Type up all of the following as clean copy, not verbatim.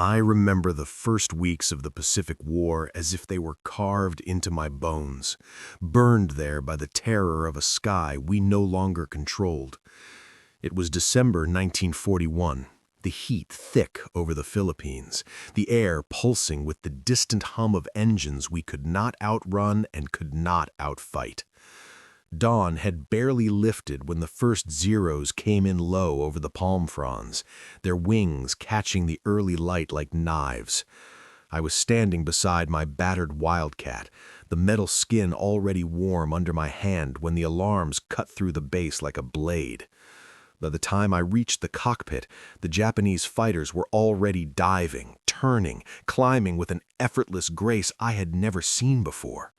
I remember the first weeks of the Pacific War as if they were carved into my bones, burned there by the terror of a sky we no longer controlled. It was December 1941, the heat thick over the Philippines, the air pulsing with the distant hum of engines we could not outrun and could not outfight. Dawn had barely lifted when the first Zeros came in low over the palm fronds, their wings catching the early light like knives. I was standing beside my battered Wildcat, the metal skin already warm under my hand when the alarms cut through the base like a blade. By the time I reached the cockpit, the Japanese fighters were already diving, turning, climbing with an effortless grace I had never seen before.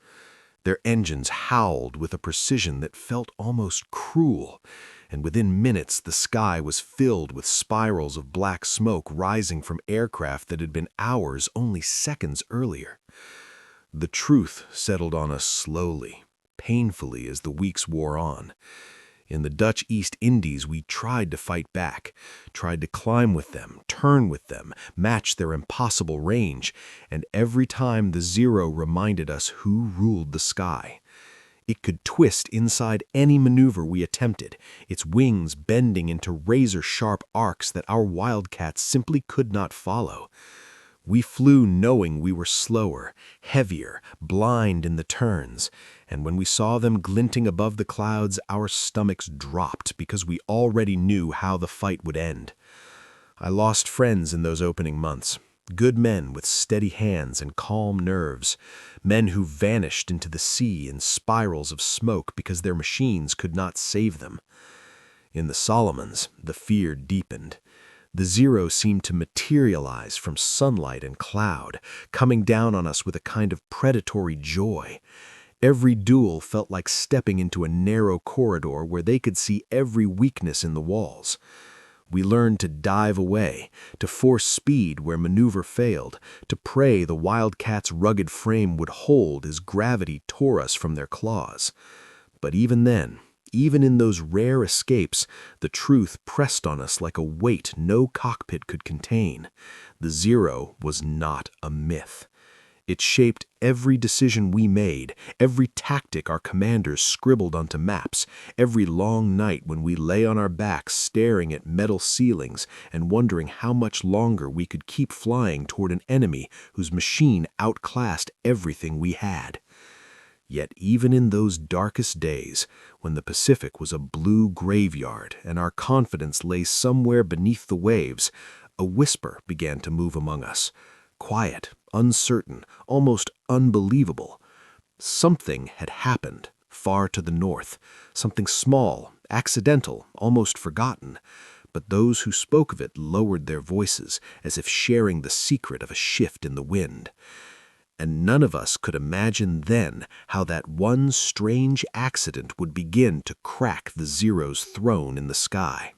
Their engines howled with a precision that felt almost cruel, and within minutes the sky was filled with spirals of black smoke rising from aircraft that had been ours only seconds earlier. The truth settled on us slowly, painfully as the weeks wore on. In the Dutch East Indies, we tried to fight back, tried to climb with them, turn with them, match their impossible range, and every time the Zero reminded us who ruled the sky. It could twist inside any maneuver we attempted, its wings bending into razor-sharp arcs that our Wildcats simply could not follow. We flew knowing we were slower, heavier, blind in the turns, and when we saw them glinting above the clouds, our stomachs dropped because we already knew how the fight would end. I lost friends in those opening months, good men with steady hands and calm nerves, men who vanished into the sea in spirals of smoke because their machines could not save them. In the Solomons, the fear deepened. The Zero seemed to materialize from sunlight and cloud, coming down on us with a kind of predatory joy. Every duel felt like stepping into a narrow corridor where they could see every weakness in the walls. We learned to dive away, to force speed where maneuver failed, to pray the Wildcat's rugged frame would hold as gravity tore us from their claws. But even then, even in those rare escapes, the truth pressed on us like a weight no cockpit could contain. The Zero was not a myth. It shaped every decision we made, every tactic our commanders scribbled onto maps, every long night when we lay on our backs staring at metal ceilings and wondering how much longer we could keep flying toward an enemy whose machine outclassed everything we had. Yet even in those darkest days, when the Pacific was a blue graveyard and our confidence lay somewhere beneath the waves, a whisper began to move among us. Quiet, uncertain, almost unbelievable. Something had happened far to the north, something small, accidental, almost forgotten. But those who spoke of it lowered their voices as if sharing the secret of a shift in the wind. And none of us could imagine then how that one strange accident would begin to crack the Zero's throne in the sky.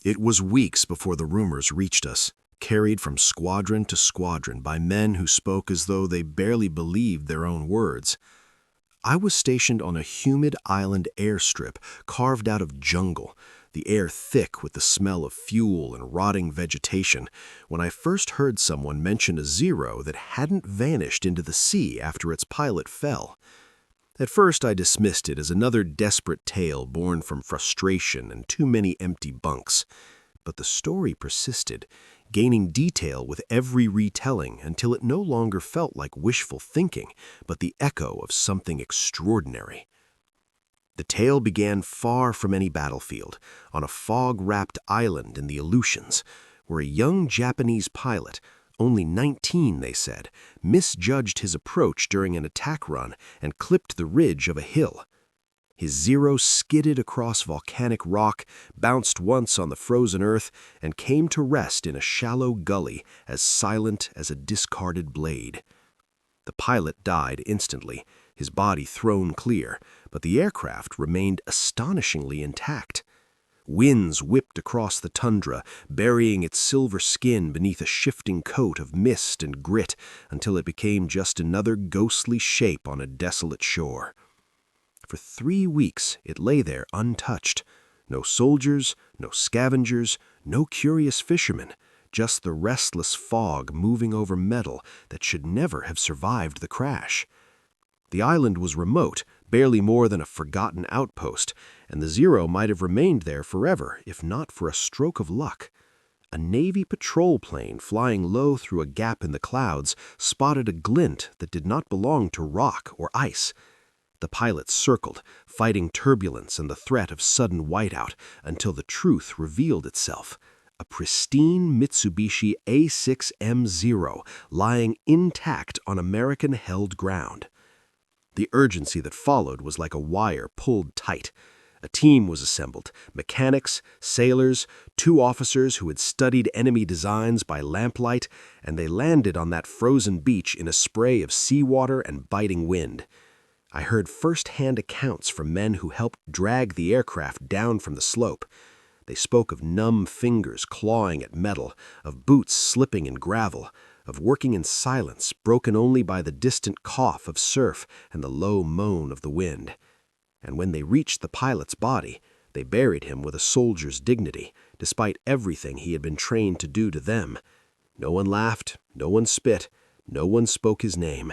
It was weeks before the rumors reached us, carried from squadron to squadron by men who spoke as though they barely believed their own words. I was stationed on a humid island airstrip carved out of jungle, the air thick with the smell of fuel and rotting vegetation, when I first heard someone mention a Zero that hadn't vanished into the sea after its pilot fell. At first I dismissed it as another desperate tale born from frustration and too many empty bunks. But the story persisted, gaining detail with every retelling until it no longer felt like wishful thinking, but the echo of something extraordinary. The tale began far from any battlefield, on a fog-wrapped island in the Aleutians, where a young Japanese pilot, only 19 they said, misjudged his approach during an attack run and clipped the ridge of a hill. His Zero skidded across volcanic rock, bounced once on the frozen earth, and came to rest in a shallow gully as silent as a discarded blade. The pilot died instantly, his body thrown clear, but the aircraft remained astonishingly intact. Winds whipped across the tundra, burying its silver skin beneath a shifting coat of mist and grit until it became just another ghostly shape on a desolate shore. For 3 weeks it lay there untouched. No soldiers, no scavengers, no curious fishermen, just the restless fog moving over metal that should never have survived the crash. The island was remote, barely more than a forgotten outpost, and the Zero might have remained there forever if not for a stroke of luck. A Navy patrol plane flying low through a gap in the clouds spotted a glint that did not belong to rock or ice. The pilots circled, fighting turbulence and the threat of sudden whiteout, until the truth revealed itself. A pristine Mitsubishi A6M Zero lying intact on American-held ground. The urgency that followed was like a wire pulled tight. A team was assembled, mechanics, sailors, 2 officers who had studied enemy designs by lamplight, and they landed on that frozen beach in a spray of seawater and biting wind. I heard first-hand accounts from men who helped drag the aircraft down from the slope. They spoke of numb fingers clawing at metal, of boots slipping in gravel, of working in silence broken only by the distant cough of surf and the low moan of the wind. And when they reached the pilot's body, they buried him with a soldier's dignity, despite everything he had been trained to do to them. No one laughed, no one spit, no one spoke his name.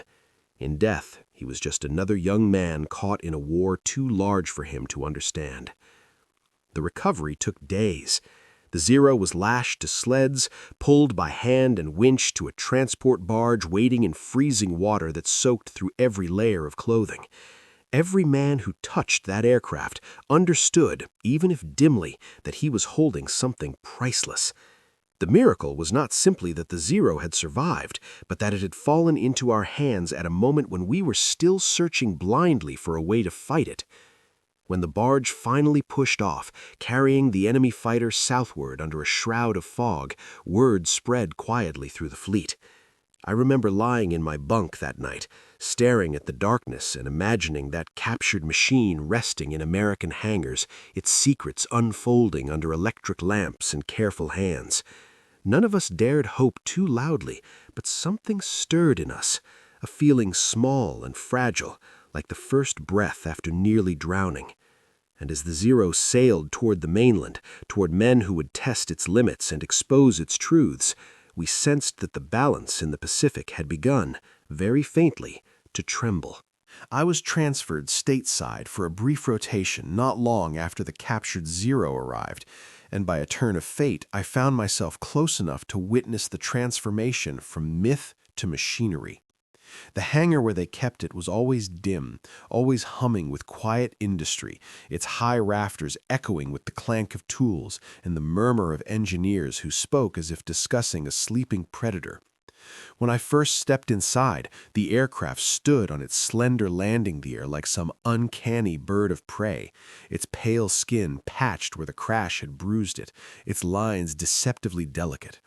In death, he was just another young man caught in a war too large for him to understand. The recovery took days. The Zero was lashed to sleds, pulled by hand and winch to a transport barge waiting in freezing water that soaked through every layer of clothing. Every man who touched that aircraft understood, even if dimly, that he was holding something priceless. The miracle was not simply that the Zero had survived, but that it had fallen into our hands at a moment when we were still searching blindly for a way to fight it. When the barge finally pushed off, carrying the enemy fighter southward under a shroud of fog, word spread quietly through the fleet. I remember lying in my bunk that night, staring at the darkness and imagining that captured machine resting in American hangars, its secrets unfolding under electric lamps and careful hands. None of us dared hope too loudly, but something stirred in us, a feeling small and fragile, like the first breath after nearly drowning. And as the Zero sailed toward the mainland, toward men who would test its limits and expose its truths, we sensed that the balance in the Pacific had begun, very faintly, to tremble. I was transferred stateside for a brief rotation not long after the captured Zero arrived, and by a turn of fate, I found myself close enough to witness the transformation from myth to machinery. The hangar where they kept it was always dim, always humming with quiet industry, its high rafters echoing with the clank of tools and the murmur of engineers who spoke as if discussing a sleeping predator. When I first stepped inside, the aircraft stood on its slender landing gear like some uncanny bird of prey, its pale skin patched where the crash had bruised it, its lines deceptively delicate.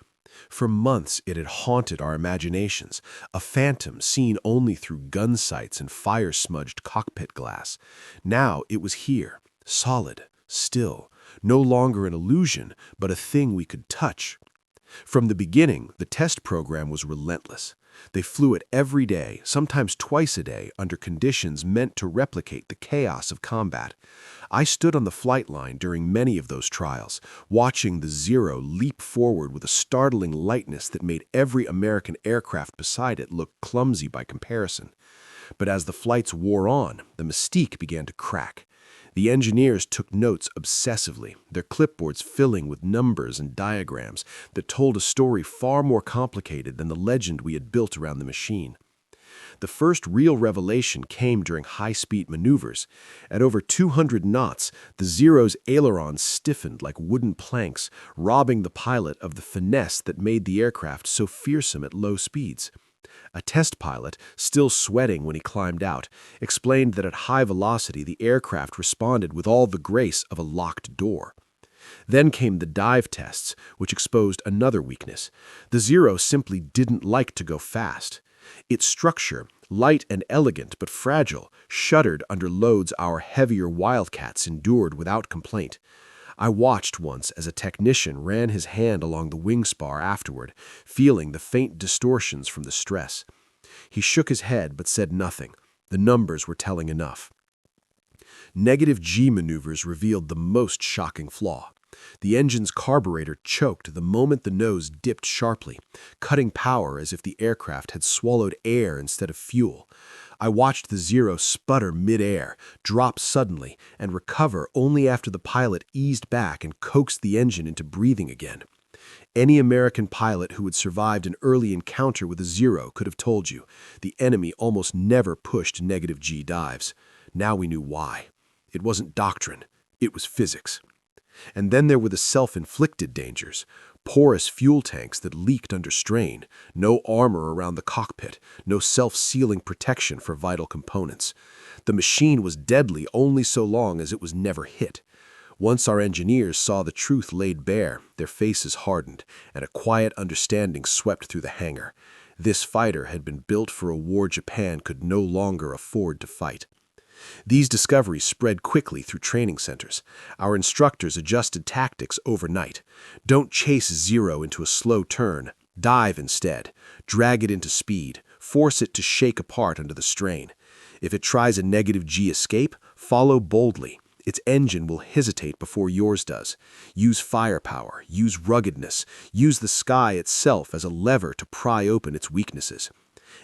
For months it had haunted our imaginations, a phantom seen only through gun sights and fire-smudged cockpit glass. Now it was here, solid, still, no longer an illusion, but a thing we could touch. From the beginning, the test program was relentless. They flew it every day, sometimes twice a day, under conditions meant to replicate the chaos of combat. I stood on the flight line during many of those trials, watching the Zero leap forward with a startling lightness that made every American aircraft beside it look clumsy by comparison. But as the flights wore on, the mystique began to crack. The engineers took notes obsessively, their clipboards filling with numbers and diagrams that told a story far more complicated than the legend we had built around the machine. The first real revelation came during high-speed maneuvers. At over 200 knots, the Zero's ailerons stiffened like wooden planks, robbing the pilot of the finesse that made the aircraft so fearsome at low speeds. A test pilot, still sweating when he climbed out, explained that at high velocity the aircraft responded with all the grace of a locked door. Then came the dive tests, which exposed another weakness. The Zero simply didn't like to go fast. Its structure, light and elegant but fragile, shuddered under loads our heavier Wildcats endured without complaint. I watched once as a technician ran his hand along the wing spar afterward, feeling the faint distortions from the stress. He shook his head but said nothing. The numbers were telling enough. Negative G maneuvers revealed the most shocking flaw. The engine's carburetor choked the moment the nose dipped sharply, cutting power as if the aircraft had swallowed air instead of fuel. I watched the Zero sputter mid-air, drop suddenly, and recover only after the pilot eased back and coaxed the engine into breathing again. Any American pilot who had survived an early encounter with a Zero could have told you the enemy almost never pushed negative G dives. Now we knew why. It wasn't doctrine, it was physics. And then there were the self-inflicted dangers. Porous fuel tanks that leaked under strain, no armor around the cockpit, no self-sealing protection for vital components. The machine was deadly only so long as it was never hit. Once our engineers saw the truth laid bare, their faces hardened, and a quiet understanding swept through the hangar. This fighter had been built for a war Japan could no longer afford to fight. These discoveries spread quickly through training centers. Our instructors adjusted tactics overnight. Don't chase Zero into a slow turn. Dive instead. Drag it into speed. Force it to shake apart under the strain. If it tries a negative G escape, follow boldly. Its engine will hesitate before yours does. Use firepower. Use ruggedness. Use the sky itself as a lever to pry open its weaknesses.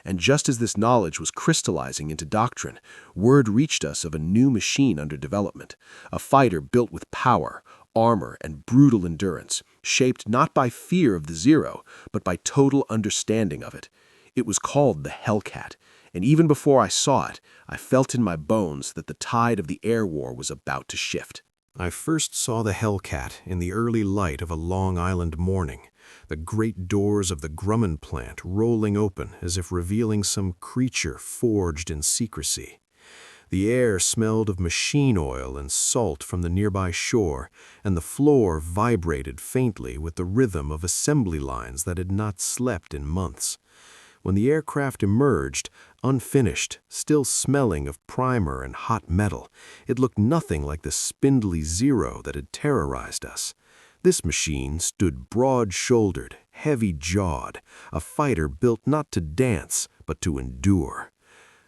And just as this knowledge was crystallizing into doctrine, word reached us of a new machine under development, a fighter built with power, armor, and brutal endurance, shaped not by fear of the Zero, but by total understanding of it. It was called the Hellcat, and even before I saw it, I felt in my bones that the tide of the air war was about to shift. I first saw the Hellcat in the early light of a Long Island morning, the great doors of the Grumman plant rolling open as if revealing some creature forged in secrecy. The air smelled of machine oil and salt from the nearby shore, and the floor vibrated faintly with the rhythm of assembly lines that had not slept in months. When the aircraft emerged, unfinished, still smelling of primer and hot metal, it looked nothing like the spindly Zero that had terrorized us. This machine stood broad-shouldered, heavy-jawed, a fighter built not to dance, but to endure.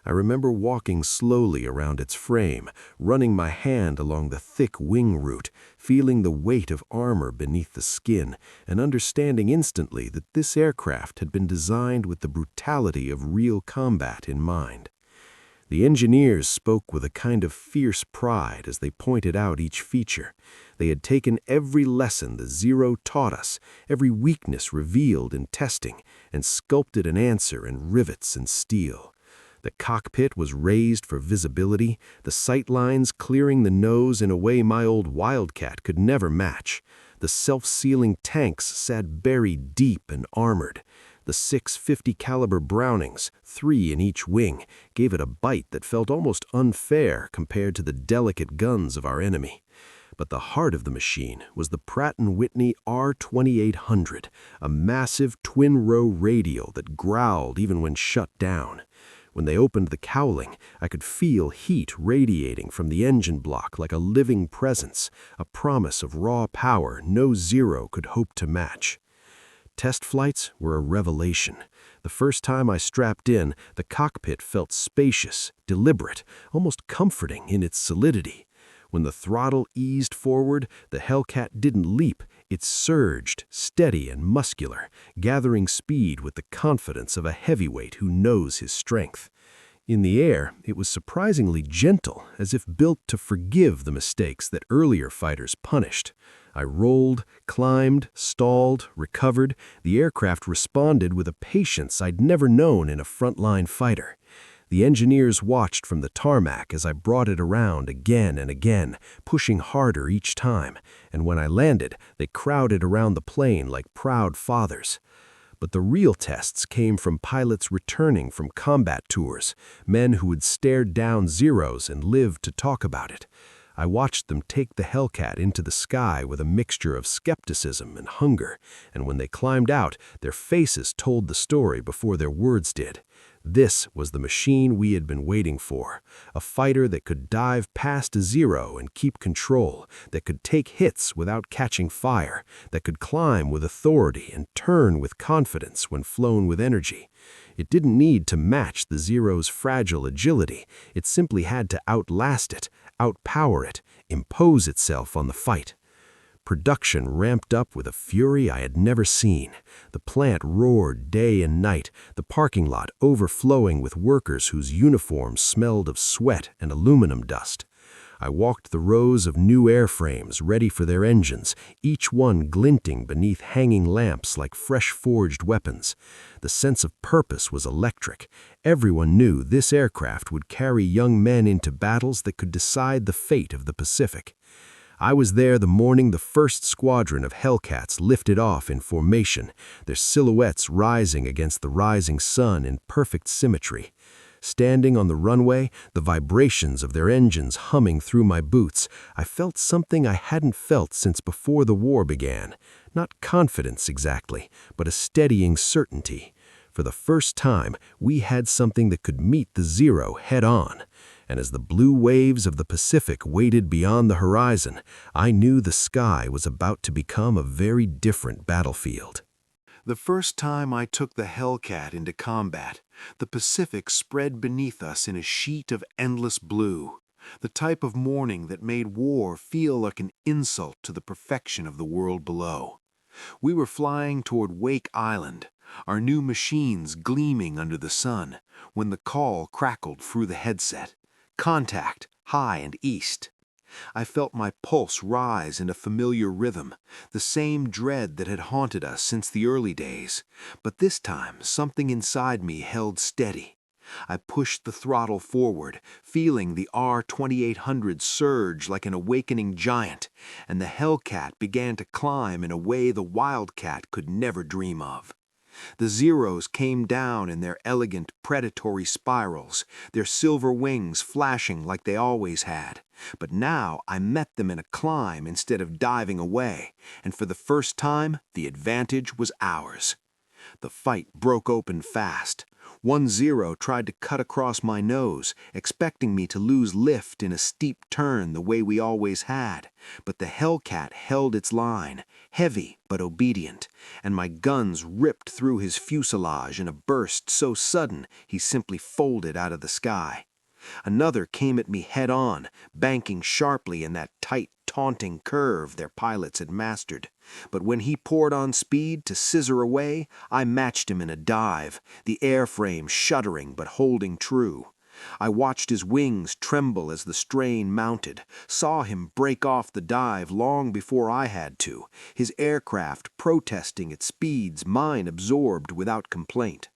I remember walking slowly around its frame, running my hand along the thick wing root, feeling the weight of armor beneath the skin, and understanding instantly that this aircraft had been designed with the brutality of real combat in mind. The engineers spoke with a kind of fierce pride as they pointed out each feature. They had taken every lesson the Zero taught us, every weakness revealed in testing, and sculpted an answer in rivets and steel. The cockpit was raised for visibility, the sight lines clearing the nose in a way my old Wildcat could never match. The self-sealing tanks sat buried deep and armored. The 650 caliber Brownings, 3 in each wing, gave it a bite that felt almost unfair compared to the delicate guns of our enemy. But the heart of the machine was the Pratt & Whitney R2800, a massive twin-row radial that growled even when shut down. When they opened the cowling, I could feel heat radiating from the engine block like a living presence, a promise of raw power no Zero could hope to match. Test flights were a revelation. The first time I strapped in, the cockpit felt spacious, deliberate, almost comforting in its solidity. When the throttle eased forward, the Hellcat didn't leap, it surged, steady and muscular, gathering speed with the confidence of a heavyweight who knows his strength. In the air, it was surprisingly gentle, as if built to forgive the mistakes that earlier fighters punished. I rolled, climbed, stalled, recovered. The aircraft responded with a patience I'd never known in a frontline fighter. The engineers watched from the tarmac as I brought it around again and again, pushing harder each time, and when I landed, they crowded around the plane like proud fathers. But the real tests came from pilots returning from combat tours, men who had stared down Zeros and lived to talk about it. I watched them take the Hellcat into the sky with a mixture of skepticism and hunger, and when they climbed out, their faces told the story before their words did. This was the machine we had been waiting for, a fighter that could dive past a Zero and keep control, that could take hits without catching fire, that could climb with authority and turn with confidence when flown with energy. It didn't need to match the Zero's fragile agility, it simply had to outlast it, outpower it, impose itself on the fight. Production ramped up with a fury I had never seen. The plant roared day and night, the parking lot overflowing with workers whose uniforms smelled of sweat and aluminum dust. I walked the rows of new airframes ready for their engines, each one glinting beneath hanging lamps like fresh forged weapons. The sense of purpose was electric. Everyone knew this aircraft would carry young men into battles that could decide the fate of the Pacific. I was there the morning the first squadron of Hellcats lifted off in formation, their silhouettes rising against the rising sun in perfect symmetry. Standing on the runway, the vibrations of their engines humming through my boots, I felt something I hadn't felt since before the war began. Not confidence exactly, but a steadying certainty. For the first time, we had something that could meet the Zero head-on. And as the blue waves of the Pacific waited beyond the horizon, I knew the sky was about to become a very different battlefield. The first time I took the Hellcat into combat, the Pacific spread beneath us in a sheet of endless blue, the type of morning that made war feel like an insult to the perfection of the world below. We were flying toward Wake Island, our new machines gleaming under the sun, when the call crackled through the headset. Contact, high and east. I felt my pulse rise in a familiar rhythm, the same dread that had haunted us since the early days. But this time, something inside me held steady. I pushed the throttle forward, feeling the R-2800 surge like an awakening giant, and the Hellcat began to climb in a way the Wildcat could never dream of. The Zeros came down in their elegant, predatory spirals, their silver wings flashing like they always had. But now I met them in a climb instead of diving away, and for the first time, the advantage was ours. The fight broke open fast. One Zero tried to cut across my nose, expecting me to lose lift in a steep turn the way we always had. But the Hellcat held its line, heavy but obedient, and my guns ripped through his fuselage in a burst so sudden he simply folded out of the sky. Another came at me head-on, banking sharply in that tight, taunting curve their pilots had mastered. But when he poured on speed to scissor away, I matched him in a dive, the airframe shuddering but holding true. I watched his wings tremble as the strain mounted, saw him break off the dive long before I had to, his aircraft protesting at speeds mine absorbed without complaint.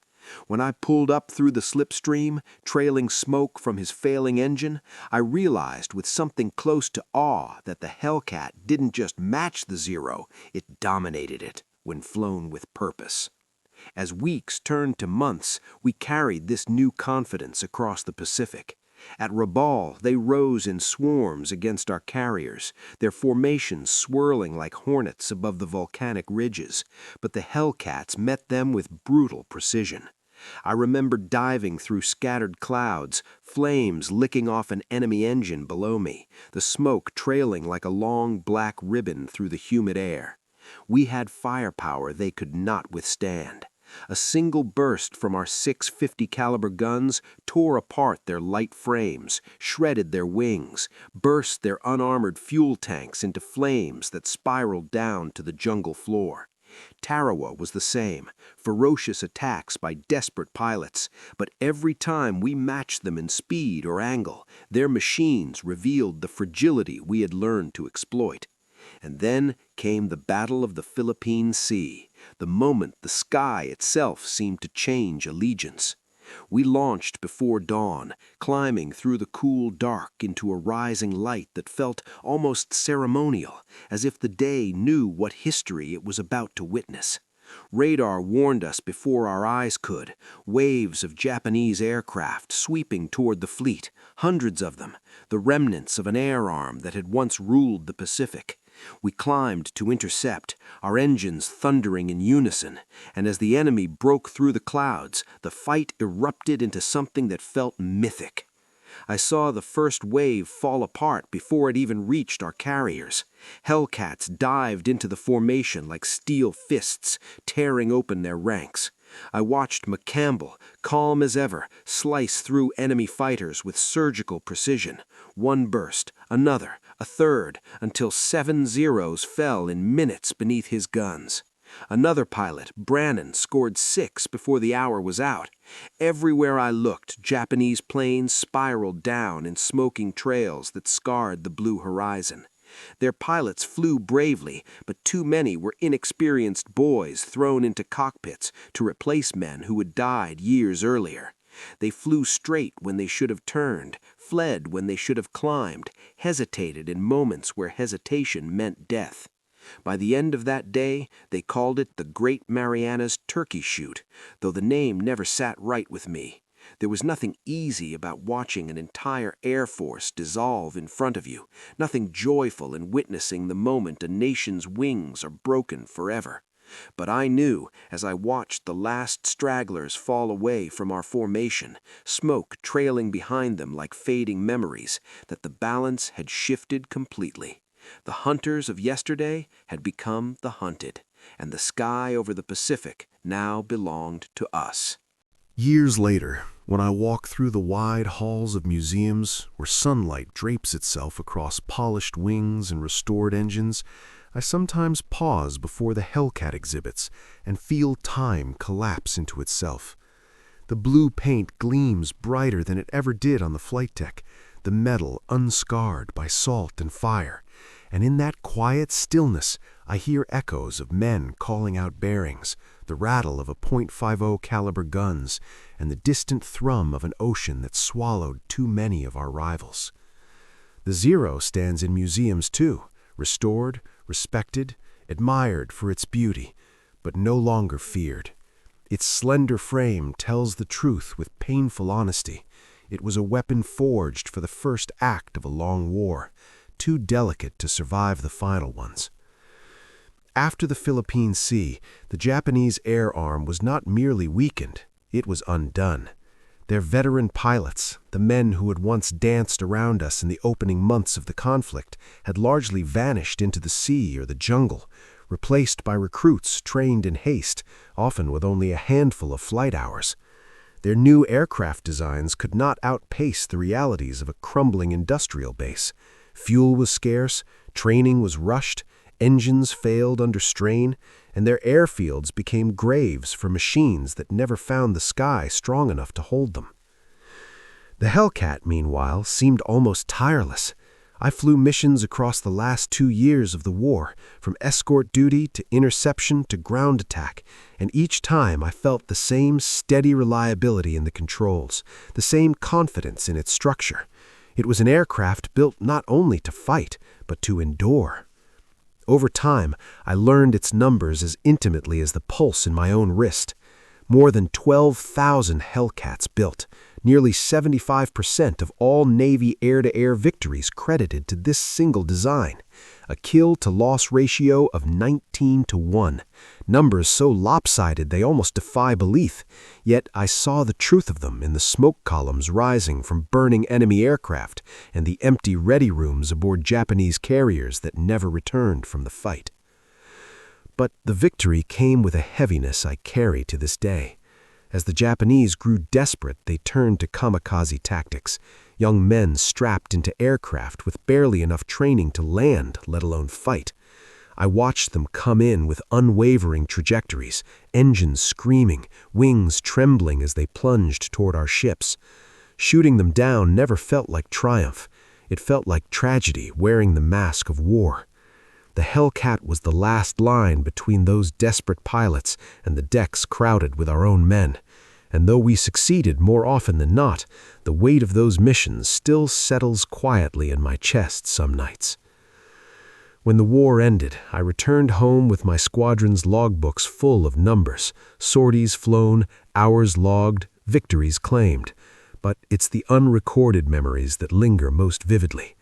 When I pulled up through the slipstream, trailing smoke from his failing engine, I realized with something close to awe that the Hellcat didn't just match the Zero, it dominated it when flown with purpose. As weeks turned to months, we carried this new confidence across the Pacific. At Rabaul, they rose in swarms against our carriers, their formations swirling like hornets above the volcanic ridges, but the Hellcats met them with brutal precision. I remember diving through scattered clouds, flames licking off an enemy engine below me, the smoke trailing like a long black ribbon through the humid air. We had firepower they could not withstand. A single burst from our 650 caliber guns tore apart their light frames, shredded their wings, burst their unarmored fuel tanks into flames that spiraled down to the jungle floor. Tarawa was the same, ferocious attacks by desperate pilots, but every time we matched them in speed or angle, their machines revealed the fragility we had learned to exploit. And then came the Battle of the Philippine Sea, the moment the sky itself seemed to change allegiance. We launched before dawn, climbing through the cool dark into a rising light that felt almost ceremonial, as if the day knew what history it was about to witness. Radar warned us before our eyes could, waves of Japanese aircraft sweeping toward the fleet, hundreds of them, the remnants of an air arm that had once ruled the Pacific. We climbed to intercept, our engines thundering in unison, and as the enemy broke through the clouds, the fight erupted into something that felt mythic. I saw the first wave fall apart before it even reached our carriers. Hellcats dived into the formation like steel fists, tearing open their ranks. I watched McCampbell, calm as ever, slice through enemy fighters with surgical precision. One burst, another, a third, until 7 Zeros fell in minutes beneath his guns. Another pilot, Brannan, scored 6 before the hour was out. Everywhere I looked, Japanese planes spiraled down in smoking trails that scarred the blue horizon. Their pilots flew bravely, but too many were inexperienced boys thrown into cockpits to replace men who had died years earlier. They flew straight when they should have turned, fled when they should have climbed, hesitated in moments where hesitation meant death. By the end of that day, they called it the Great Marianas Turkey Shoot, though the name never sat right with me. There was nothing easy about watching an entire air force dissolve in front of you, nothing joyful in witnessing the moment a nation's wings are broken forever. But I knew, as I watched the last stragglers fall away from our formation, smoke trailing behind them like fading memories, that the balance had shifted completely. The hunters of yesterday had become the hunted, and the sky over the Pacific now belonged to us. Years later, when I walk through the wide halls of museums where sunlight drapes itself across polished wings and restored engines, I sometimes pause before the Hellcat exhibits and feel time collapse into itself. The blue paint gleams brighter than it ever did on the flight deck, the metal unscarred by salt and fire. And in that quiet stillness, I hear echoes of men calling out bearings, the rattle of a .50 caliber guns, and the distant thrum of an ocean that swallowed too many of our rivals. The Zero stands in museums too, restored, respected, admired for its beauty, but no longer feared. Its slender frame tells the truth with painful honesty. It was a weapon forged for the first act of a long war, too delicate to survive the final ones. After the Philippine Sea, the Japanese air arm was not merely weakened, it was undone. Their veteran pilots, the men who had once danced around us in the opening months of the conflict, had largely vanished into the sea or the jungle, replaced by recruits trained in haste, often with only a handful of flight hours. Their new aircraft designs could not outpace the realities of a crumbling industrial base. Fuel was scarce, training was rushed, engines failed under strain, and their airfields became graves for machines that never found the sky strong enough to hold them. The Hellcat, meanwhile, seemed almost tireless. I flew missions across the last 2 years of the war, from escort duty to interception to ground attack, and each time I felt the same steady reliability in the controls, the same confidence in its structure. It was an aircraft built not only to fight, but to endure. Over time, I learned its numbers as intimately as the pulse in my own wrist. More than 12,000 Hellcats built, nearly 75% of all Navy air-to-air victories credited to this single design, a kill-to-loss ratio of 19-1, numbers so lopsided they almost defy belief, yet I saw the truth of them in the smoke columns rising from burning enemy aircraft and the empty ready rooms aboard Japanese carriers that never returned from the fight. But the victory came with a heaviness I carry to this day. As the Japanese grew desperate, they turned to kamikaze tactics, young men strapped into aircraft with barely enough training to land, let alone fight. I watched them come in with unwavering trajectories, engines screaming, wings trembling as they plunged toward our ships. Shooting them down never felt like triumph. It felt like tragedy wearing the mask of war. The Hellcat was the last line between those desperate pilots and the decks crowded with our own men. And though we succeeded more often than not, the weight of those missions still settles quietly in my chest some nights. When the war ended, I returned home with my squadron's logbooks full of numbers, sorties flown, hours logged, victories claimed. But it's the unrecorded memories that linger most vividly.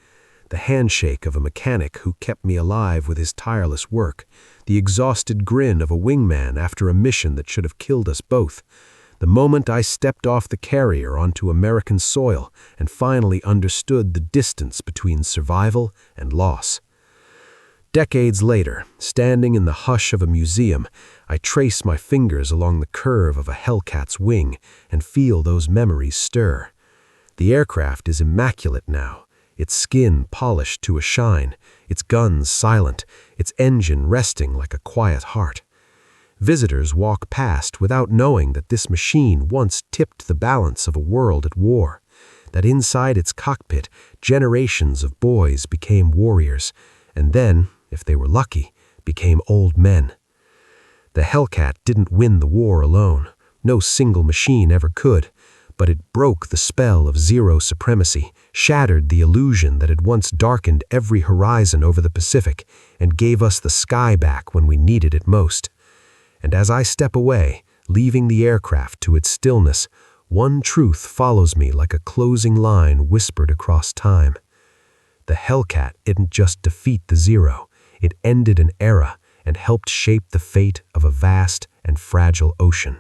The handshake of a mechanic who kept me alive with his tireless work, the exhausted grin of a wingman after a mission that should have killed us both, the moment I stepped off the carrier onto American soil and finally understood the distance between survival and loss. Decades later, standing in the hush of a museum, I I trace my fingers along the curve of a Hellcat's wing and feel those memories stir. The aircraft is immaculate now, its skin polished to a shine, its guns silent, its engine resting like a quiet heart. Visitors walk past without knowing that this machine once tipped the balance of a world at war, that inside its cockpit, generations of boys became warriors, and then, if they were lucky, became old men. The Hellcat didn't win the war alone. No single machine ever could. But it broke the spell of zero supremacy, shattered the illusion that had once darkened every horizon over the Pacific, and gave us the sky back when we needed it most. And as I step away, leaving the aircraft to its stillness, one truth follows me like a closing line whispered across time. The Hellcat didn't just defeat the Zero, it ended an era and helped shape the fate of a vast and fragile ocean.